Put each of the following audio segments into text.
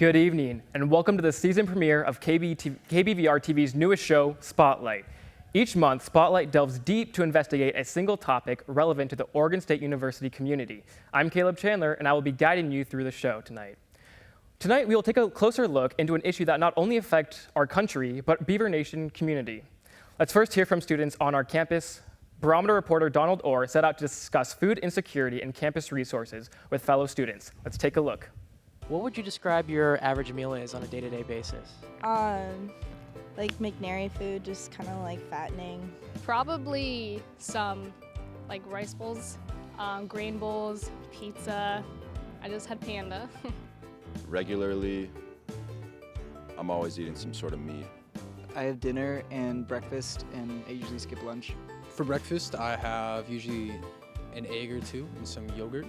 Good evening, and welcome to the season premiere of KBVR TV's newest show, Spotlight. Each month, Spotlight delves deep to investigate a single topic relevant to the Oregon State University community. I'm Caleb Chandler, and I will be guiding you through the show tonight. Tonight, we will take a closer look into an issue that not only affects our country, but Beaver Nation community. Let's first hear from students on our campus. Barometer reporter Donald Orr set out to discuss food insecurity and campus resources with fellow students. Let's take a look. What would you describe your average meal is on a day-to-day basis? Like McNary food, just kind of like fattening. Probably some like rice bowls, grain bowls, pizza. I just had panda. Regularly, I'm always eating some sort of meat. I have dinner and breakfast, and I usually skip lunch. For breakfast, I have usually an egg or two and some yogurt.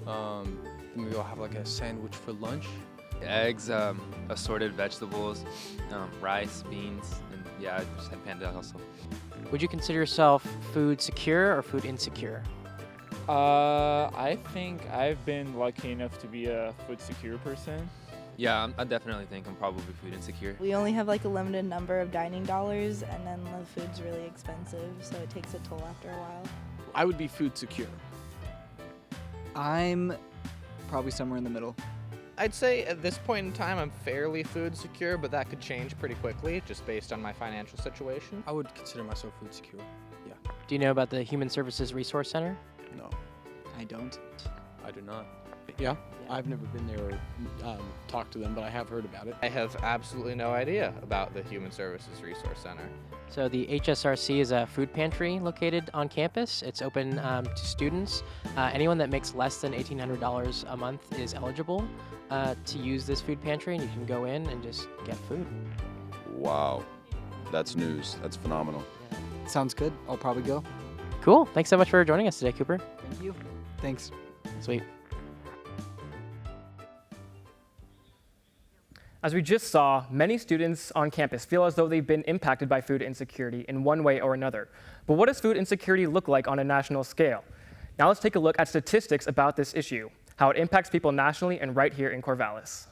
Then maybe I'll have like a sandwich for lunch. Eggs, assorted vegetables, rice, beans, and yeah, I just had panda also. Would you consider yourself food secure or food insecure? I think I've been lucky enough to be a food secure person. Yeah, I definitely think I'm probably food insecure. We only have like a limited number of dining dollars, and then the food's really expensive, so it takes a toll after a while. I would be food secure. I'm probably somewhere in the middle. I'd say at this point in time I'm fairly food secure, but that could change pretty quickly just based on my financial situation. I would consider myself food secure, yeah. Do you know about the Human Services Resource Center? No, I don't. I do not. yeah, I've never been there or talked to them, but I have heard about it. I have absolutely no idea about the Human Services Resource Center. So the HSRC is a food pantry located on campus. It's open to students. Anyone that makes less than $1,800 a month is eligible to use this food pantry, and you can go in and just get food. Wow, that's news. That's phenomenal. Sounds good. I'll probably go. Cool. Thanks so much for joining us today, Cooper. Thank you. Thanks. Sweet. As we just saw, many students on campus feel as though they've been impacted by food insecurity in one way or another. But what does food insecurity look like on a national scale? Now let's take a look at statistics about this issue, how it impacts people nationally and right here in Corvallis.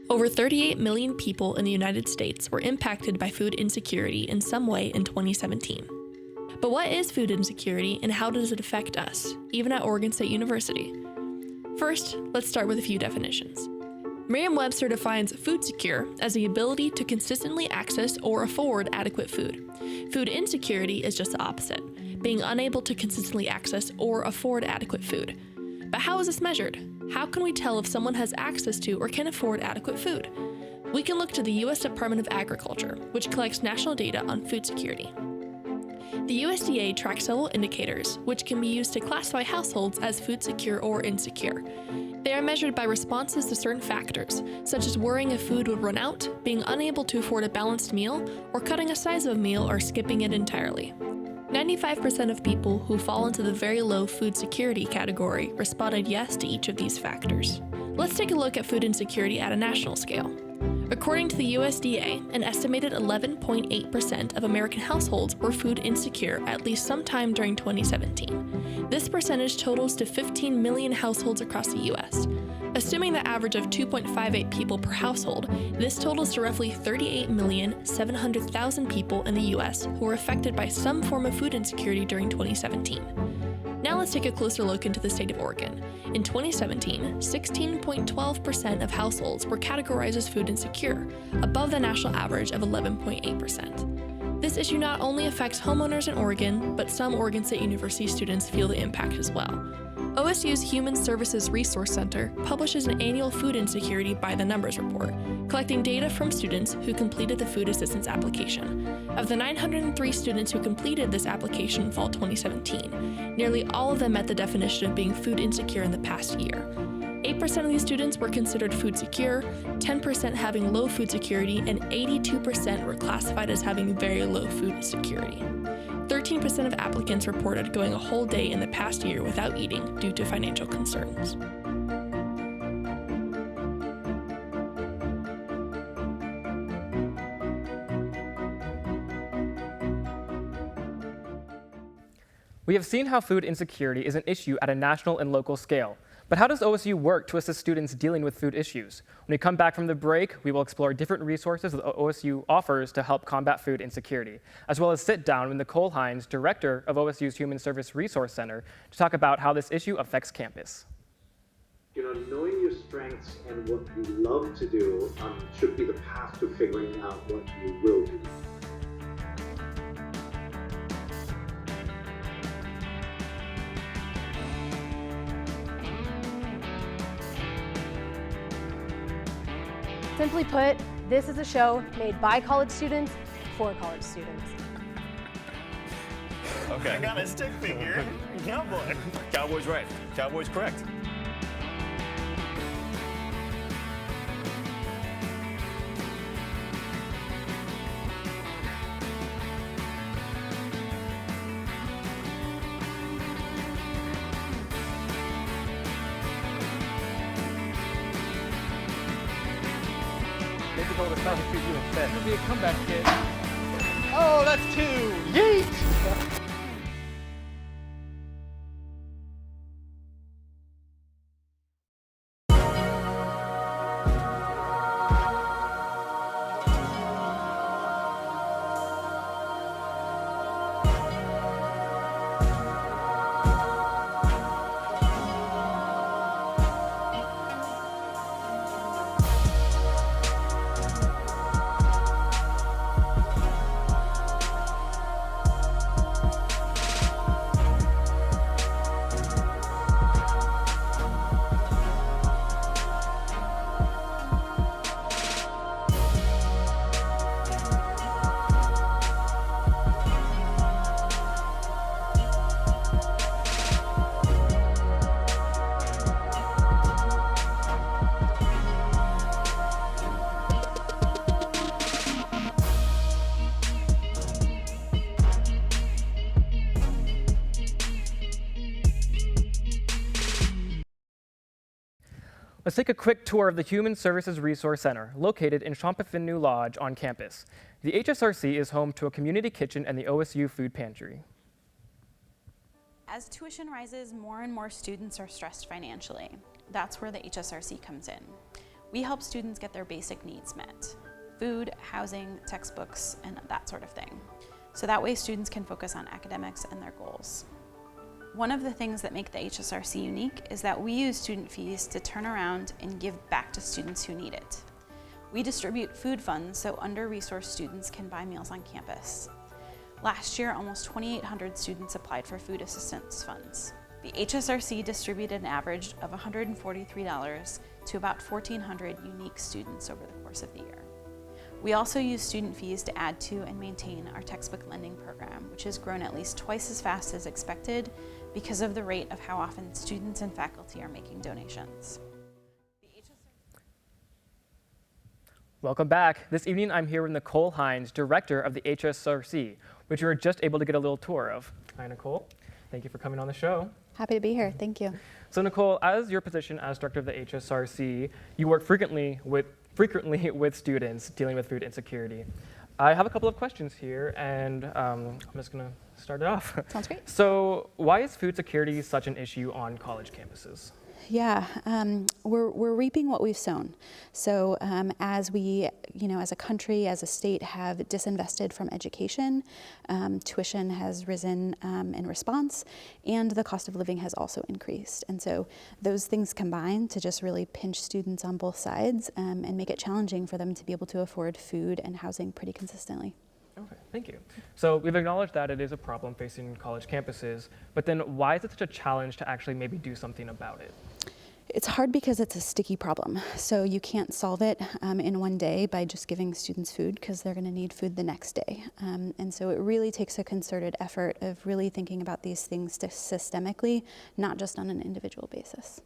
Over 38 million people in the United States were impacted by food insecurity in some way in 2017. But what is food insecurity and how does it affect us, even at Oregon State University? First, let's start with a few definitions. Merriam-Webster defines food secure as the ability to consistently access or afford adequate food. Food insecurity is just the opposite, being unable to consistently access or afford adequate food. But how is this measured? How can we tell if someone has access to or can afford adequate food? We can look to the U.S. Department of Agriculture, which collects national data on food security. The USDA tracks several indicators, which can be used to classify households as food secure or insecure. They are measured by responses to certain factors, such as worrying if food would run out, being unable to afford a balanced meal, or cutting a size of a meal or skipping it entirely. 95% of people who fall into the very low food security category responded yes to each of these factors. Let's take a look at food insecurity at a national scale. According to the USDA, an estimated 11.8% of American households were food insecure at least sometime during 2017. This percentage totals to 15 million households across the U.S. Assuming the average of 2.58 people per household, this totals to roughly 38,700,000 people in the U.S. who were affected by some form of food insecurity during 2017. Now let's take a closer look into the state of Oregon. In 2017, 16.12% of households were categorized as food insecure, above the national average of 11.8%. This issue not only affects homeowners in Oregon, but some Oregon State University students feel the impact as well. OSU's Human Services Resource Center publishes an annual food insecurity by the numbers report, collecting data from students who completed the food assistance application. Of the 903 students who completed this application in fall 2017, nearly all of them met the definition of being food insecure in the past year. 8% of these students were considered food secure, 10% having low food security, and 82% were classified as having very low food security. 13% of applicants reported going a whole day in the past year without eating due to financial concerns. We have seen how food insecurity is an issue at a national and local scale, But how does OSU work to assist students dealing with food issues? When we come back from the break, we will explore different resources that OSU offers to help combat food insecurity, as well as sit down with Nicole Hines, director of OSU's Human Service Resource Center, to talk about how this issue affects campus. Knowing your strengths and what you love to do should be the path to figuring out what you will do. Simply put, this is a show made by college students for college students. Okay. I got a stick figure. Cowboy. Cowboy's right. Cowboy's correct. It'll be a comeback kid. Oh, that's 2. Yeet! Let's take a quick tour of the Human Services Resource Center, located in Champaign Lodge on campus. The HSRC is home to a community kitchen and the OSU food pantry. As tuition rises, more and more students are stressed financially. That's where the HSRC comes in. We help students get their basic needs met: food, housing, textbooks, and that sort of thing. So that way students can focus on academics and their goals. One of the things that make the HSRC unique is that we use student fees to turn around and give back to students who need it. We distribute food funds so under-resourced students can buy meals on campus. Last year, almost 2,800 students applied for food assistance funds. The HSRC distributed an average of $143 to about 1,400 unique students over the course of the year. We also use student fees to add to and maintain our textbook lending program, which has grown at least twice as fast as expected because of the rate of how often students and faculty are making donations. Welcome back. This evening I'm here with Nicole Hines, director of the HSRC, which we were just able to get a little tour of. Hi, Nicole. Thank you for coming on the show. Happy to be here. Thank you. So, Nicole, as your position as director of the HSRC, you work frequently with students dealing with food insecurity. I have a couple of questions here, and I'm just going to start it off. Sounds great. So, why is food security such an issue on college campuses? Yeah, we're reaping what we've sown. So as we, as a country, as a state, have disinvested from education, tuition has risen in response, and the cost of living has also increased. And so those things combine to just really pinch students on both sides and make it challenging for them to be able to afford food and housing pretty consistently. Okay, thank you. So we've acknowledged that it is a problem facing college campuses, but then why is it such a challenge to actually maybe do something about it? It's hard because it's a sticky problem. So you can't solve it in one day by just giving students food, because they're going to need food the next day. And so it really takes a concerted effort of really thinking about these things systemically, not just on an individual basis.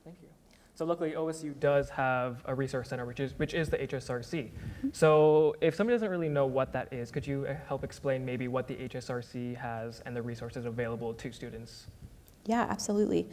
Thank you. So luckily OSU does have a resource center, which is the HSRC. So if somebody doesn't really know what that is, could you help explain maybe what the HSRC has and the resources available to students? Yeah, absolutely.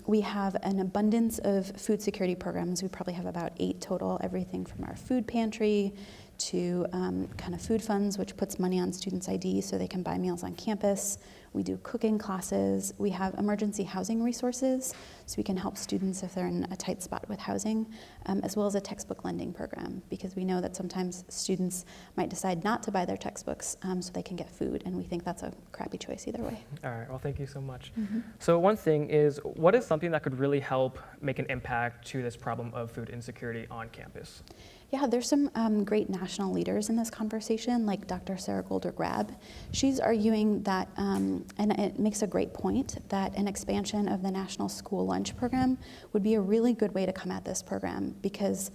We have an abundance of food security programs. We probably have about 8 total, everything from our food pantry to kind of food funds, which puts money on students' ID so they can buy meals on campus. We do cooking classes. We have emergency housing resources, so we can help students if they're in a tight spot with housing, as well as a textbook lending program, because we know that sometimes students might decide not to buy their textbooks so they can get food, and we think that's a crappy choice either way. All right, well, thank you so much. Mm-hmm. So one thing is, what is something that could really help make an impact to this problem of food insecurity on campus? Yeah, there's some great national leaders in this conversation, like Dr. Sarah Golder-Grab. She's arguing that, and it makes a great point, that an expansion of the National School Lunch Program would be a really good way to come at this program, because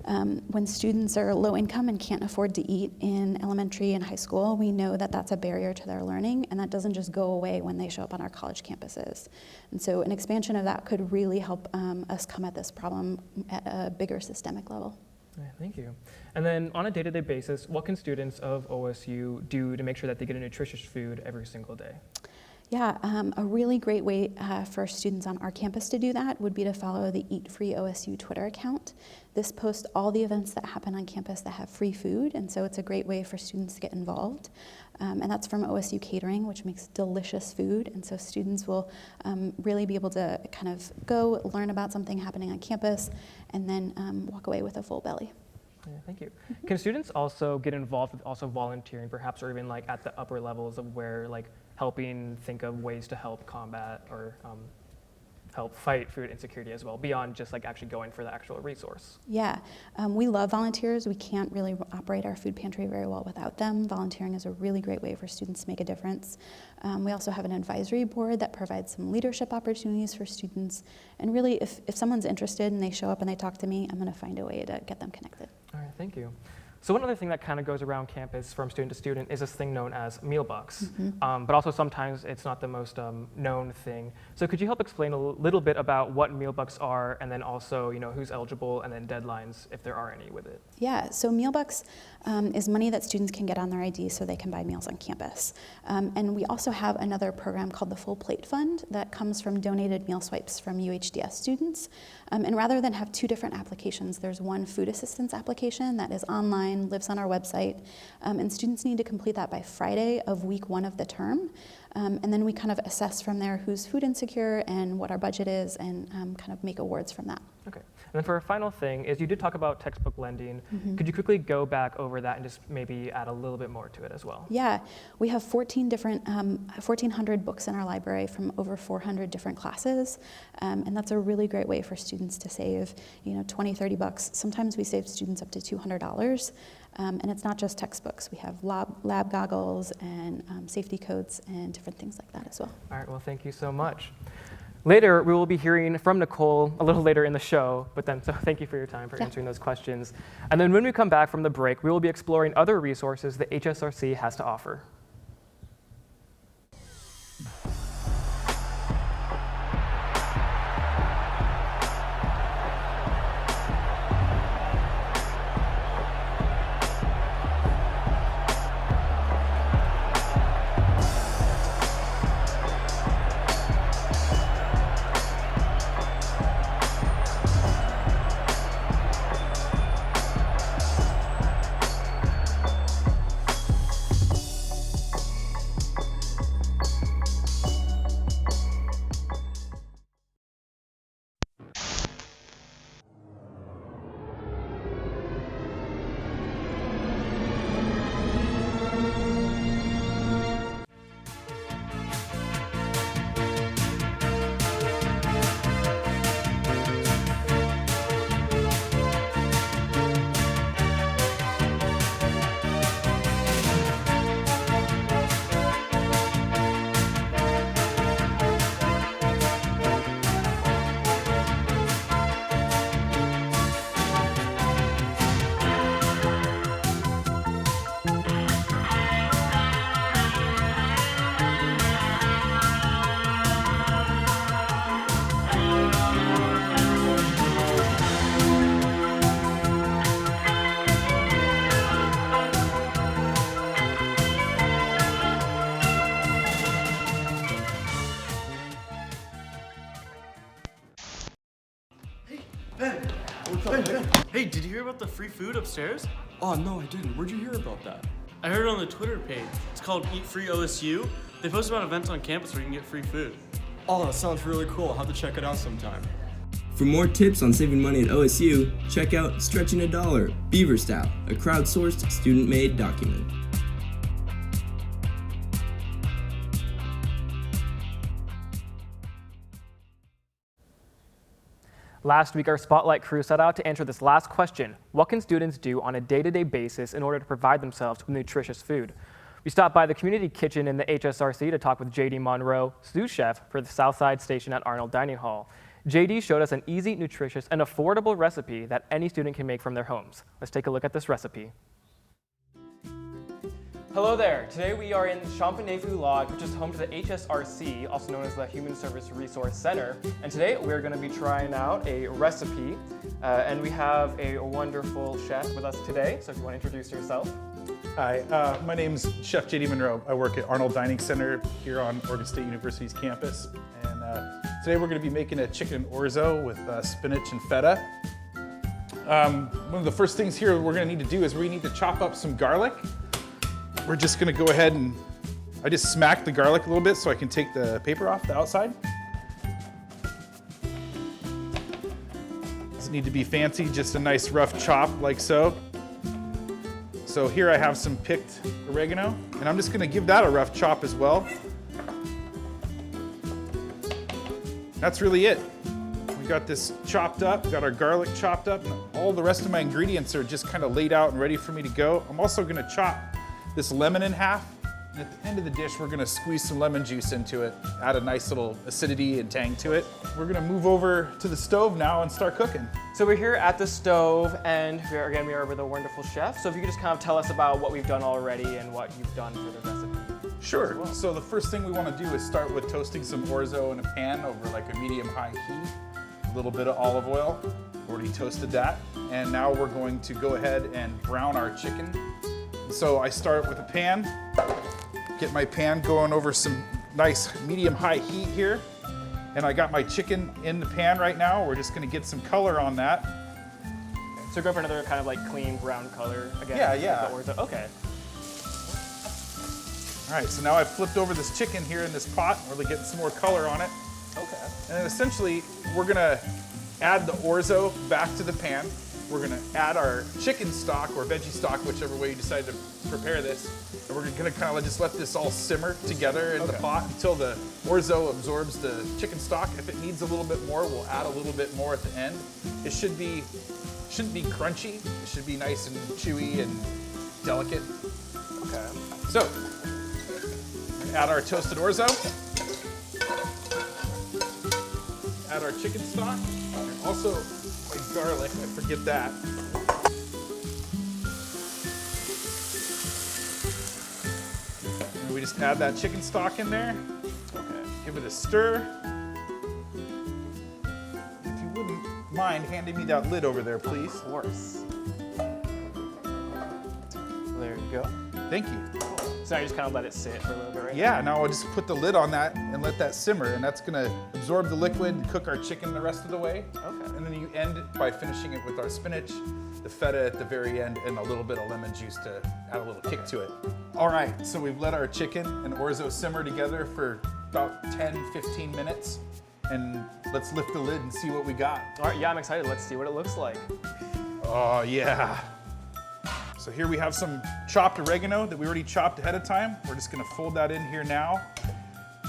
when students are low income and can't afford to eat in elementary and high school, we know that that's a barrier to their learning, and that doesn't just go away when they show up on our college campuses. And so an expansion of that could really help us come at this problem at a bigger systemic level. Yeah, thank you. And then on a day-to-day basis, what can students of OSU do to make sure that they get a nutritious food every single day? Yeah, a really great way for students on our campus to do that would be to follow the Eat Free OSU Twitter account. This posts all the events that happen on campus that have free food, and so it's a great way for students to get involved. And that's from OSU Catering, which makes delicious food, and so students will really be able to kind of go learn about something happening on campus and then walk away with a full belly. Yeah, thank you. Can students also get involved with also volunteering, perhaps, or even like at the upper levels of where like helping think of ways to help combat or help fight food insecurity as well, beyond just like actually going for the actual resource? Yeah, we love volunteers. We can't really operate our food pantry very well without them. Volunteering is a really great way for students to make a difference. We also have an advisory board that provides some leadership opportunities for students. And really, if someone's interested and they show up and they talk to me, I'm going to find a way to get them connected. All right, thank you. So one other thing that kind of goes around campus from student to student is this thing known as meal bucks. Mm-hmm. But also sometimes it's not the most known thing. So could you help explain a little bit about what meal bucks are, and then also, you know, who's eligible, and then deadlines, if there are any, with it? Yeah, so meal bucks is money that students can get on their ID so they can buy meals on campus. And we also have another program called the Full Plate Fund that comes from donated meal swipes from UHDS students. And rather than have two different applications, there's one food assistance application that is online, lives on our website, and students need to complete that by Friday of week 1 of the term. And then we kind of assess from there who's food insecure and what our budget is, and kind of make awards from that. Okay. And then for a final thing is, you did talk about textbook lending. Mm-hmm. Could you quickly go back over that and just maybe add a little bit more to it as well? Yeah, we have 1,400 books in our library from over 400 different classes, and that's a really great way for students to save, you know, 20, 30 bucks. Sometimes we save students up to $200. And it's not just textbooks. We have lab goggles and safety coats and different things like that as well. All right, well, thank you so much. Later, we will be hearing from Nicole a little later in the show, but then, so thank you for your time for answering those questions. And then when we come back from the break, we will be exploring other resources that HSRC has to offer. Hey, did you hear about the free food upstairs? Oh, no, I didn't. Where'd you hear about that? I heard it on the Twitter page. It's called Eat Free OSU. They post about events on campus where you can get free food. Oh, that sounds really cool. I'll have to check it out sometime. For more tips on saving money at OSU, check out Stretching a Dollar, Beaver Style, a crowdsourced, student-made document. Last week, our Spotlight crew set out to answer this last question: what can students do on a day-to-day basis in order to provide themselves with nutritious food? We stopped by the community kitchen in the HSRC to talk with JD Monroe, sous chef for the Southside Station at Arnold Dining Hall. JD showed us an easy, nutritious, and affordable recipe that any student can make from their homes. Let's take a look at this recipe. Hello there. Today we are in Champanefu Lodge, which is home to the HSRC, also known as the Human Service Resource Center. And today we're going to be trying out a recipe, and we have a wonderful chef with us today. So if you want to introduce yourself. Hi, my name's Chef JD Monroe. I work at Arnold Dining Center here on Oregon State University's campus. And today we're going to be making a chicken orzo with spinach and feta. One of the first things here we're going to need to do is we need to chop up some garlic. We're just going to go ahead and I just smacked the garlic a little bit so I can take the paper off the outside. Doesn't need to be fancy, just a nice rough chop like so. So here I have some picked oregano, and I'm just going to give that a rough chop as well. That's really it. We got this chopped up, we got our garlic chopped up, and all the rest of my ingredients are just kind of laid out and ready for me to go. I'm also going to chop this lemon in half, and at the end of the dish we're going to squeeze some lemon juice into it, add a nice little acidity and tang to it. We're going to move over to the stove now and start cooking. So we're here at the stove, and we are with a wonderful chef. So if you could just kind of tell us about what we've done already and what you've done for the recipe. Sure. Well, so the first thing we want to do is start with toasting some orzo in a pan over like a medium-high heat. A little bit of olive oil. Already toasted that. And now we're going to go ahead and brown our chicken. So I start with a pan. Get my pan going over some nice medium-high heat here. And I got my chicken in the pan right now. We're just gonna get some color on that. So go for another kind of like clean brown color again. Yeah. Okay. All right, so now I've flipped over this chicken here in this pot. Really getting some more color on it. Okay. And then essentially, we're gonna add the orzo back to the pan. We're gonna add our chicken stock or veggie stock, whichever way you decide to prepare this. And we're gonna kind of just let this all simmer together in the pot until the orzo absorbs the chicken stock. If it needs a little bit more, we'll add a little bit more at the end. It shouldn't be crunchy. It should be nice and chewy and delicate. Okay. So, add our toasted orzo. Add our chicken stock. And also my garlic, I forget that. And we just add that chicken stock in there. Okay. Give it a stir. If you wouldn't mind handing me that lid over there, please. Of course. There you go. Thank you. So now you just kind of let it sit for a little bit, right? Yeah, now I'll just put the lid on that and let that simmer, and that's gonna absorb the liquid and cook our chicken the rest of the way. Okay. And then you end by finishing it with our spinach, the feta at the very end, and a little bit of lemon juice to add a little kick to it. All right, so we've let our chicken and orzo simmer together for about 10-15 minutes, and let's lift the lid and see what we got. All right, yeah, I'm excited. Let's see what it looks like. Oh, yeah. So here we have some chopped oregano that we already chopped ahead of time. We're just gonna fold that in here now.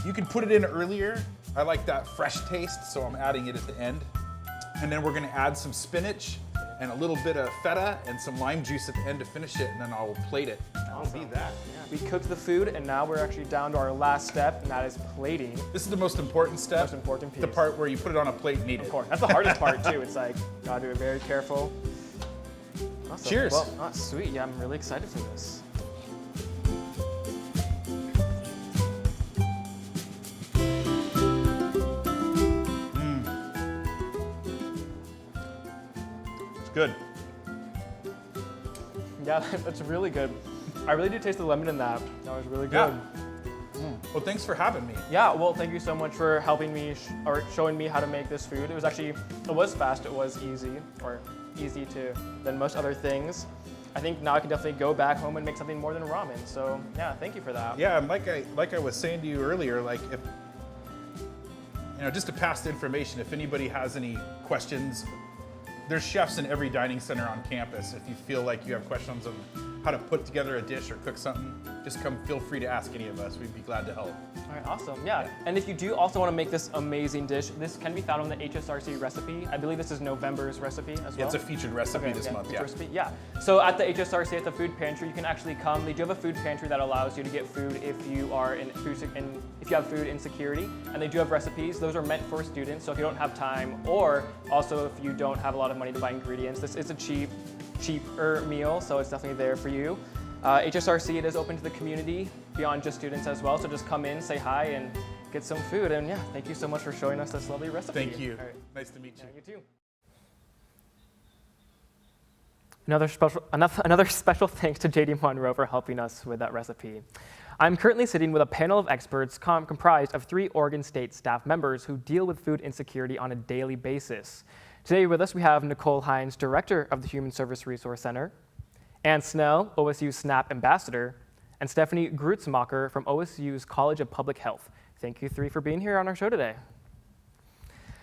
You can put it in earlier. I like that fresh taste, so I'm adding it at the end. And then we're gonna add some spinach and a little bit of feta and some lime juice at the end to finish it, and then I'll plate it. That'll be that. Yeah. We cooked the food, and now we're actually down to our last step, and that is plating. This is the most important step. Most important piece. The part where you put it on a plate and eat it. Of course. That's the hardest part, too. It's like, gotta do it very careful. Awesome. Cheers. Well, sweet. Yeah, I'm really excited for this. It's good. Yeah, that's really good. I really do taste the lemon in that. That was really good. Yeah. Well, thanks for having me. Yeah, well, thank you so much for helping me or showing me how to make this food. It was fast, it was easy, or easy than most other things. I think now I can definitely go back home and make something more than ramen. So yeah, thank you for that. Yeah, and like I was saying to you earlier, like if just to pass the information, if anybody has any questions, there's chefs in every dining center on campus. If you feel like you have questions on how to put together a dish or cook something, just feel free to ask any of us. We'd be glad to help. All right, awesome. Yeah, and if you do also want to make this amazing dish, this can be found on the HSRC recipe. I believe this is November's recipe as well. It's a featured recipe this month, yeah. Recipe, yeah. So at the HSRC, at the food pantry, you can actually come. They do have a food pantry that allows you to get food if you are if you have food insecurity, and they do have recipes. Those are meant for students, so if you don't have time, or also if you don't have a lot of money to buy ingredients, this is a cheaper meal, so it's definitely there for you. HSRC, it is open to the community beyond just students as well, so just come in, say hi, and get some food. And yeah, thank you so much for showing us this lovely recipe. Thank you. Right. Nice to meet you. Yeah, you too. Another special thanks to JD Monroe for helping us with that recipe. I'm currently sitting with a panel of experts comprised of 3 Oregon State staff members who deal with food insecurity on a daily basis. Today with us we have Nicole Hines, Director of the Human Service Resource Center, Ann Snell, OSU SNAP Ambassador, and Stephanie Grutzmacher from OSU's College of Public Health. Thank you 3 for being here on our show today.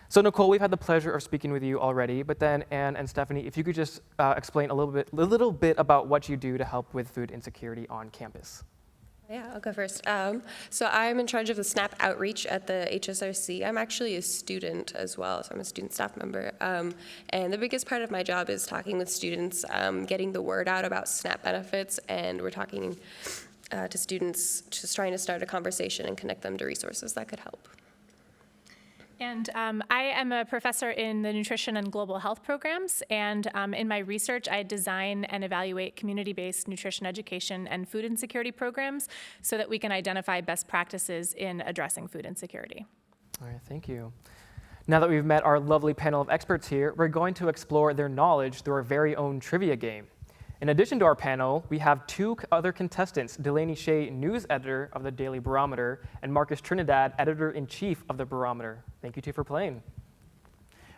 So Nicole, we've had the pleasure of speaking with you already, but then Ann and Stephanie, if you could just explain a little bit about what you do to help with food insecurity on campus. Yeah, I'll go first. So I'm in charge of the SNAP outreach at the HSRC. I'm actually a student as well, so I'm a student staff member. And the biggest part of my job is talking with students, getting the word out about SNAP benefits, and we're talking to students, just trying to start a conversation and connect them to resources that could help. And I am a professor in the nutrition and global health programs, and in my research I design and evaluate community-based nutrition education and food insecurity programs so that we can identify best practices in addressing food insecurity. All right, thank you. Now that we've met our lovely panel of experts here, we're going to explore their knowledge through our very own trivia game. In addition to our panel, we have 2 other contestants, Delaney Shea, news editor of the Daily Barometer, and Marcus Trinidad, editor-in-chief of the Barometer. Thank you 2 for playing.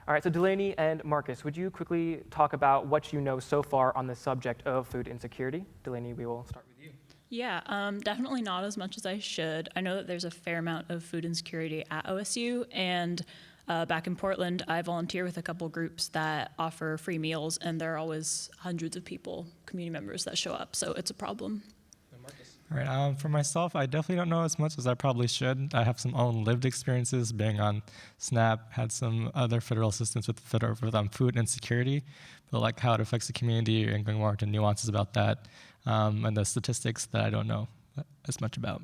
All right, so Delaney and Marcus, would you quickly talk about what you know so far on the subject of food insecurity? Delaney, we will start with you. Yeah, definitely not as much as I should. I know that there's a fair amount of food insecurity at OSU, and back in Portland, I volunteer with a couple groups that offer free meals, and there are always hundreds of people, community members, that show up, so it's a problem. All right, for myself, I definitely don't know as much as I probably should. I have some own lived experiences being on SNAP, had some other federal assistance with food insecurity, but like how it affects the community and going more into nuances about that, and the statistics that I don't know as much about.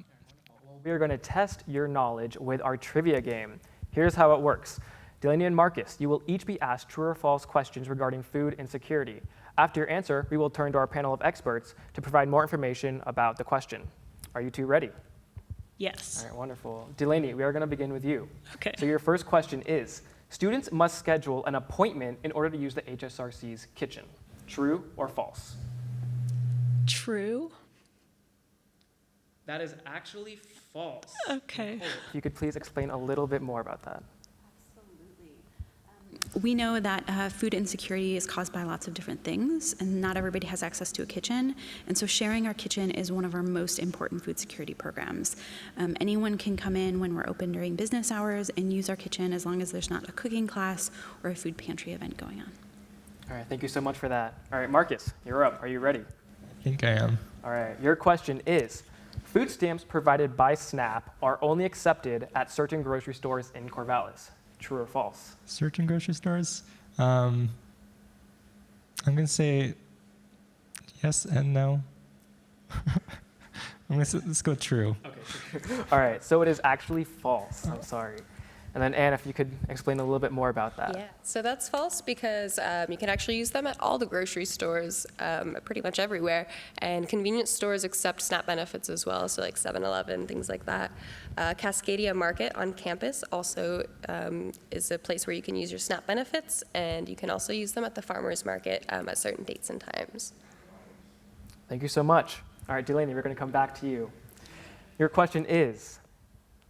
Well, we are going to test your knowledge with our trivia game. Here's how it works. Delaney and Marcus, you will each be asked true or false questions regarding food insecurity. After your answer, we will turn to our panel of experts to provide more information about the question. Are you 2 ready? Yes. All right, wonderful. Delaney, we are going to begin with you. Okay. So your first question is, students must schedule an appointment in order to use the HSRC's kitchen. True or false? True. That is actually false. Okay. If you could please explain a little bit more about that. We know that food insecurity is caused by lots of different things, and not everybody has access to a kitchen. And so sharing our kitchen is one of our most important food security programs. Anyone can come in when we're open during business hours and use our kitchen as long as there's not a cooking class or a food pantry event going on. All right, thank you so much for that. All right, Marcus, you're up. Are you ready? I think I am. All right, your question is, food stamps provided by SNAP are only accepted at certain grocery stores in Corvallis. True or false? Certain grocery stores? I'm going to say yes and no. Let's go true. Okay. All right, so it is actually false. I'm sorry. And then Anne, if you could explain a little bit more about that. Yeah, so that's false because you can actually use them at all the grocery stores, pretty much everywhere. And convenience stores accept SNAP benefits as well, so like 7-Eleven, things like that. Cascadia Market on campus also is a place where you can use your SNAP benefits, and you can also use them at the farmers market at certain dates and times. Thank you so much. All right, Delaney, we're going to come back to you. Your question is,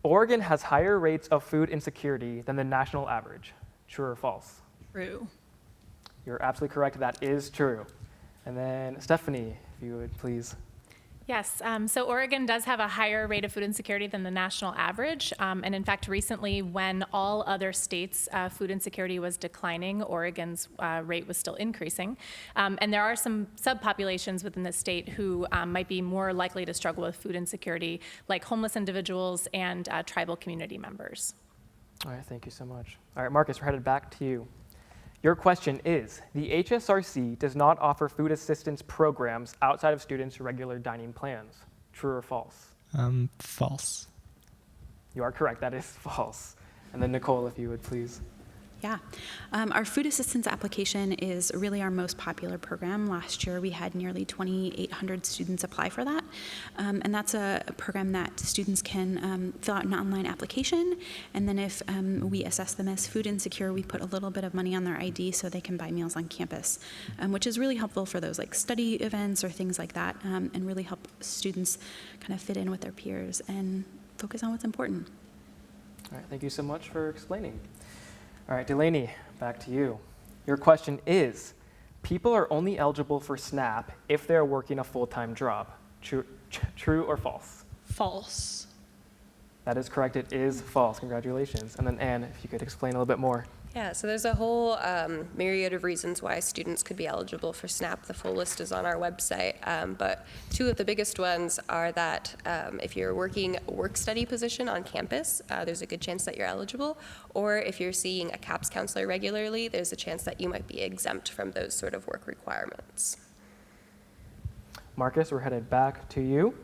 Oregon has higher rates of food insecurity than the national average. True or false? True. You're absolutely correct. That is true. And then Stephanie, if you would please. Yes, so Oregon does have a higher rate of food insecurity than the national average. And in fact, recently, when all other states' food insecurity was declining, Oregon's rate was still increasing. And there are some subpopulations within the state who might be more likely to struggle with food insecurity, like homeless individuals and tribal community members. All right, thank you so much. All right, Marcus, we're headed back to you. Your question is, the HSRC does not offer food assistance programs outside of students' regular dining plans. True or false? False. You are correct, that is false. And then Nicole, if you would please. Yeah. Our food assistance application is really our most popular program. Last year we had nearly 2,800 students apply for that. And that's a program that students can fill out an online application, and then if we assess them as food insecure, we put a little bit of money on their ID so they can buy meals on campus, which is really helpful for those like study events or things like that, and really help students kind of fit in with their peers and focus on what's important. All right, thank you so much for explaining. All right, Delaney, back to you. Your question is, people are only eligible for SNAP if they're working a full-time job. True or false? False. That is correct, it is false. Congratulations. And then Anne, if you could explain a little bit more. Yeah, so there's a whole myriad of reasons why students could be eligible for SNAP. The full list is on our website, but two of the biggest ones are that if you're working a work-study position on campus, there's a good chance that you're eligible, or if you're seeing a CAPS counselor regularly, there's a chance that you might be exempt from those sort of work requirements. Marcus, we're headed back to you.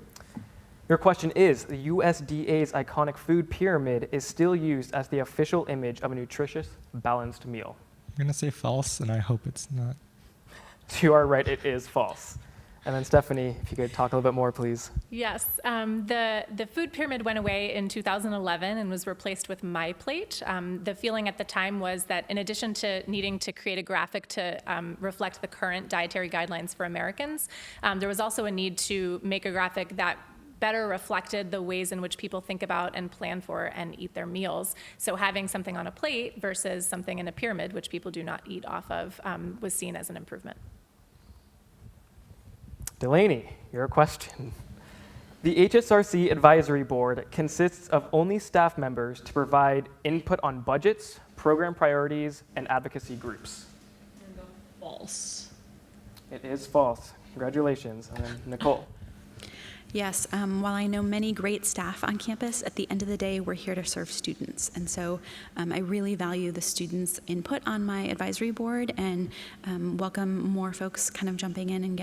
Your question is, the USDA's iconic food pyramid is still used as the official image of a nutritious, balanced meal. I'm going to say false, and I hope it's not. You are right, it is false. And then Stephanie, if you could talk a little bit more, please. Yes, the food pyramid went away in 2011 and was replaced with My Plate. The feeling at the time was that in addition to needing to create a graphic to reflect the current dietary guidelines for Americans, there was also a need to make a graphic that better reflected the ways in which people think about and plan for and eat their meals. So having something on a plate versus something in a pyramid, which people do not eat off of, was seen as an improvement. Delaney, your question. The HSRC Advisory Board consists of only staff members to provide input on budgets, program priorities, and advocacy groups. False. It is false. Congratulations. And then Nicole. Yes, while I know many great staff on campus, at the end of the day, we're here to serve students. And so I really value the students' input on my advisory board and welcome more folks kind of jumping in and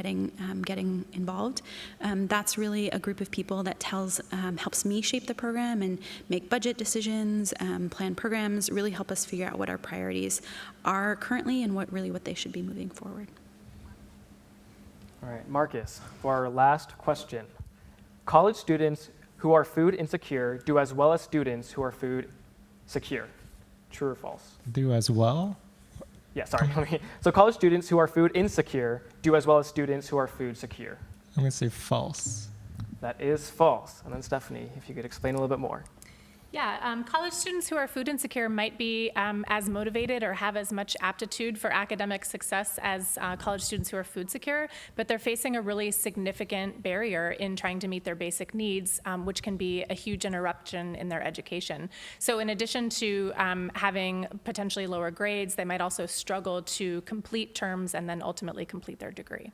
getting involved. That's really a group of people that helps me shape the program and make budget decisions, plan programs, really help us figure out what our priorities are currently and what they should be moving forward. All right, Marcus, for our last question. College students who are food insecure do as well as students who are food secure. True or false? Do as well? Yeah, sorry. So college students who are food insecure do as well as students who are food secure. I'm going to say false. That is false. And then Stephanie, if you could explain a little bit more. Yeah, college students who are food insecure might be as motivated or have as much aptitude for academic success as college students who are food secure, but they're facing a really significant barrier in trying to meet their basic needs, which can be a huge interruption in their education. So in addition to having potentially lower grades, they might also struggle to complete terms and then ultimately complete their degree.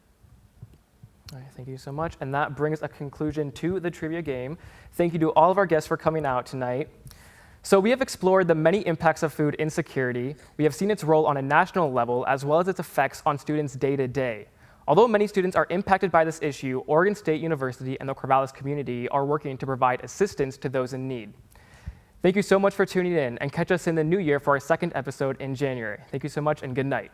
All right, thank you so much. And that brings a conclusion to the trivia game. Thank you to all of our guests for coming out tonight. So we have explored the many impacts of food insecurity. We have seen its role on a national level, as well as its effects on students day to day. Although many students are impacted by this issue, Oregon State University and the Corvallis community are working to provide assistance to those in need. Thank you so much for tuning in, and catch us in the new year for our second episode in January. Thank you so much, and good night.